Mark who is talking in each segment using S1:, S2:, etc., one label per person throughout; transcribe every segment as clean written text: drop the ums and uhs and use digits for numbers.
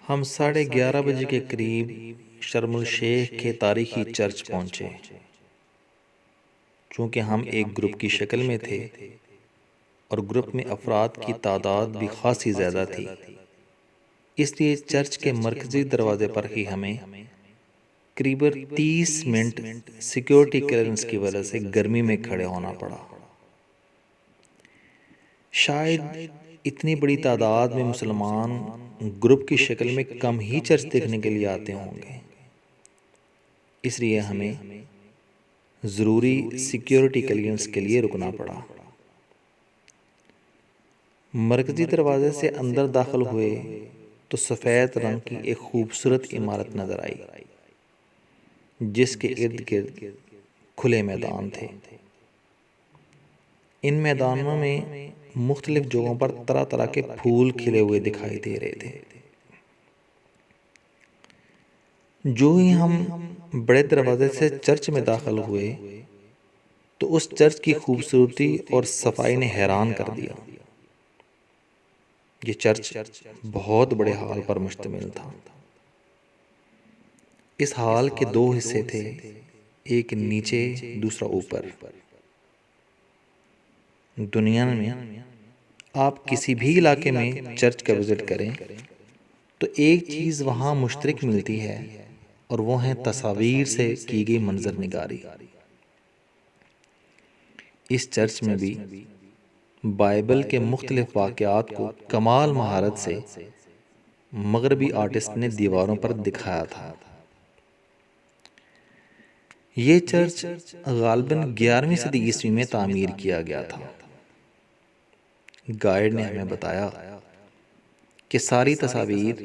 S1: ہم 11:30 کے قریب شرم الشیخ کے تاریخی چرچ پہنچے۔ چونکہ ہم ایک گروپ کی شکل میں تھے اور گروپ میں افراد کی تعداد بھی خاصی زیادہ تھی، اس لیے چرچ کے مرکزی دروازے پر ہی ہمیں قریباً 30 منٹ سیکیورٹی کلیئرنس کی وجہ سے گرمی میں کھڑے ہونا پڑا۔ شاید اتنی بڑی تعداد میں مسلمان گروپ کی شکل میں کم ہی چرچ دیکھنے کے لیے آتے ہوں گے، اس لیے ہمیں ضروری سیکیورٹی کلیئرنس کے لیے رکنا پڑا۔ مرکزی دروازے سے اندر داخل ہوئے تو سفید رنگ کی ایک خوبصورت عمارت نظر آئی، جس کے ارد گرد کھلے میدان تھے۔ ان میدانوں میں مختلف جگہوں پر طرح طرح کے پھول کھلے ہوئے دکھائی دے رہے تھے۔ جو ہی ہم بڑے دروازے سے چرچ میں داخل ہوئے تو اس چرچ کی خوبصورتی اور صفائی نے حیران کر دیا۔ یہ چرچ بہت بڑے ہال پر مشتمل تھا۔ اس ہال کے 2 حصے تھے، ایک نیچے دوسرا اوپر۔ دنیا میں آپ کسی بھی علاقے میں چرچ کا وزٹ کریں تو ایک چیز وہاں مشترک ملتی ہے، اور وہ ہے تصاویر سے کی گئی منظر نگاری۔ اس چرچ میں بھی بائبل کے مختلف واقعات کو کمال مہارت سے مغربی آرٹسٹ نے دیواروں پر دکھایا تھا۔ یہ چرچ غالباً 11ویں صدی عیسوی میں تعمیر کیا گیا تھا۔ گائیڈ نے ہمیں بتایا کہ ساری تصاویر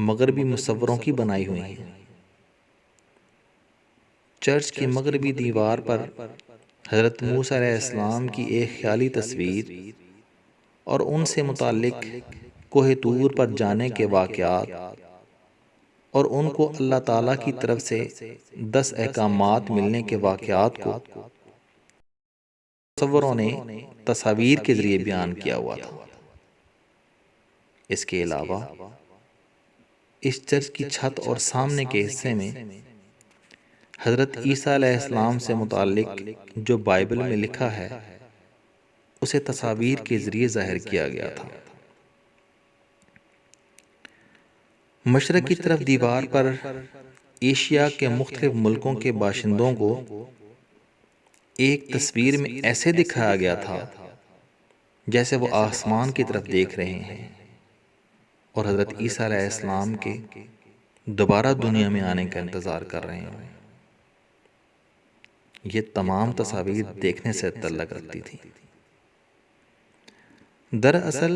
S1: مغربی مصوروں کی بنائی ہوئی ہیں۔ چرچ کی مغربی دیوار پر حضرت موسیٰ علیہ السلام کی ایک خیالی تصویر اور ان سے متعلق کوہ طور پر جانے کے واقعات اور ان کو اللہ تعالیٰ کی طرف سے 10 احکامات ملنے کے واقعات کو مصوروں نے تصاویر کے ذریعے بیان کیا ہوا تھا۔ اس کے علاوہ اس چرچ کی چھت اور سامنے کے حصے میں حضرت عیسیٰ علیہ السلام سے متعلق جو بائبل میں لکھا ہے اسے تصاویر کے ذریعے ظاہر کیا گیا تھا۔ مشرق کی طرف دیوار پر ایشیا کے مختلف ملکوں کے باشندوں کو ایک تصویر میں ایسے دکھایا گیا تھا جیسے وہ آسمان کی طرف دیکھ رہے ہیں اور حضرت عیسیٰ علیہ السلام کے دوبارہ دنیا میں آنے کا انتظار کر رہے ہیں۔ یہ تمام تصاویر دیکھنے سے تعلق رکھتی تھی۔ دراصل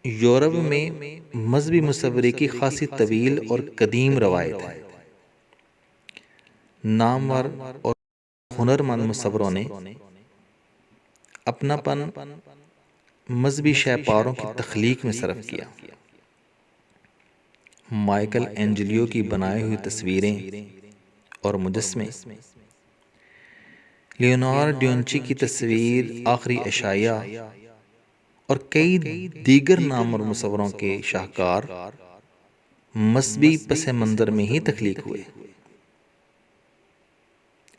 S1: یورپ میں مذہبی مصوری کی خاصی طویل اور قدیم روایت ہے۔ نامور اور ہنرمند مصوروں نے اپنا پن مذہبی شہپاروں کی تخلیق میں صرف کیا۔ مائیکل اینجلیو کی بنائی ہوئی تصویریں اور مجسمے، لیونارڈو ڈونچی کی تصویر آخری عشایہ اور کئی دیگر نامور مصوروں کے شاہکار مذہبی پس منظر میں ہی تخلیق ہوئے۔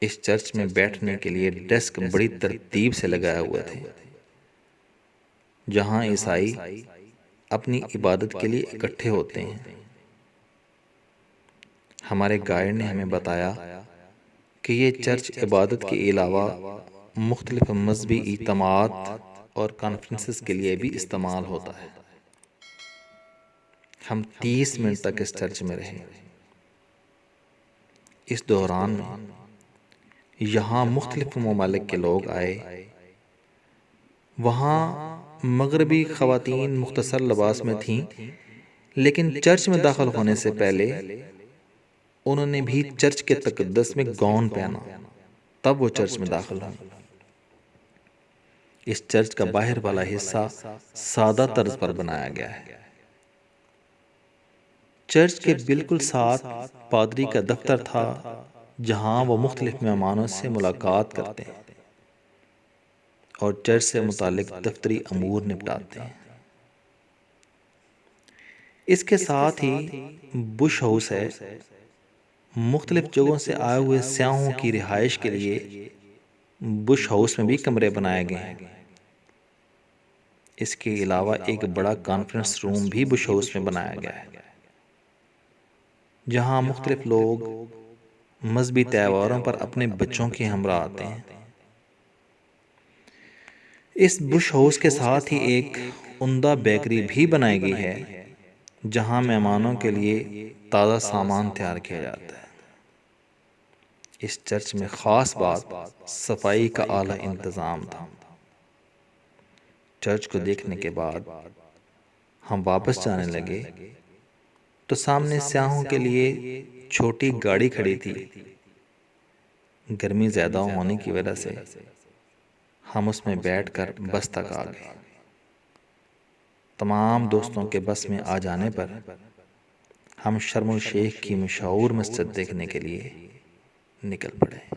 S1: اس چرچ میں بیٹھنے کے لیے ڈیسک بڑی ترتیب سے لگائے ہوئے تھے، جہاں عیسائی اپنی عبادت کے لیے اکٹھے ہوتے ہیں۔ ہمارے گائیڈ نے ہمیں بتایا کہ یہ چرچ عبادت کے علاوہ مختلف مذہبی اجتماعات اور کانفرنسز کے لیے بھی استعمال ہوتا ہے۔ ہم 30 منٹ تک اس چرچ میں رہے۔ اس دوران میں یہاں مختلف ممالک کے لوگ آئے۔ وہاں مغربی خواتین مختصر لباس میں تھیں، لیکن چرچ میں داخل ہونے سے پہلے انہوں نے بھی چرچ کے تقدس میں گاؤن پہنا، تب وہ چرچ میں داخل ہوئیں۔ اس چرچ کا باہر والا حصہ سادہ طرز پر بنایا گیا ہے۔ چرچ کے بالکل ساتھ پادری کا دفتر تھا، جہاں وہ مختلف مہمانوں سے ملاقات کرتے ہیں اور چرچ سے متعلق دفتری امور نپٹاتے ہیں۔ اس کے ساتھ ہی بش ہاؤس ہے، مختلف جگہوں سے آئے ہوئے سیاحوں کی رہائش کے لیے بش ہاؤس میں بھی کمرے بنائے گئے ہیں۔ اس کے علاوہ ایک بڑا کانفرنس روم بھی بش ہاؤس میں بنایا گیا ہے، جہاں مختلف لوگ مذہبی تہواروں پر اپنے بچوں کے ہمراہ آتے ہیں۔ اس بش ہاؤس کے ساتھ ہی ایک عمدہ بیکری بھی بنائی گئی ہے، جہاں مہمانوں کے لیے تازہ سامان تیار کیا جاتا ہے۔ اس چرچ میں خاص بات صفائی کا اعلیٰ انتظام تھا۔ چرچ کو دیکھنے کے بعد ہم واپس جانے لگے تو سامنے سیاحوں کے لیے چھوٹی گاڑی کھڑی تھی۔ گرمی زیادہ ہونے کی وجہ سے ہم اس میں بیٹھ کر بس تک آ گئے۔ تمام دوستوں کے بس میں آ جانے پر ہم شرم الشیخ کی مشہور مسجد دیکھنے کے لیے نکل پڑے۔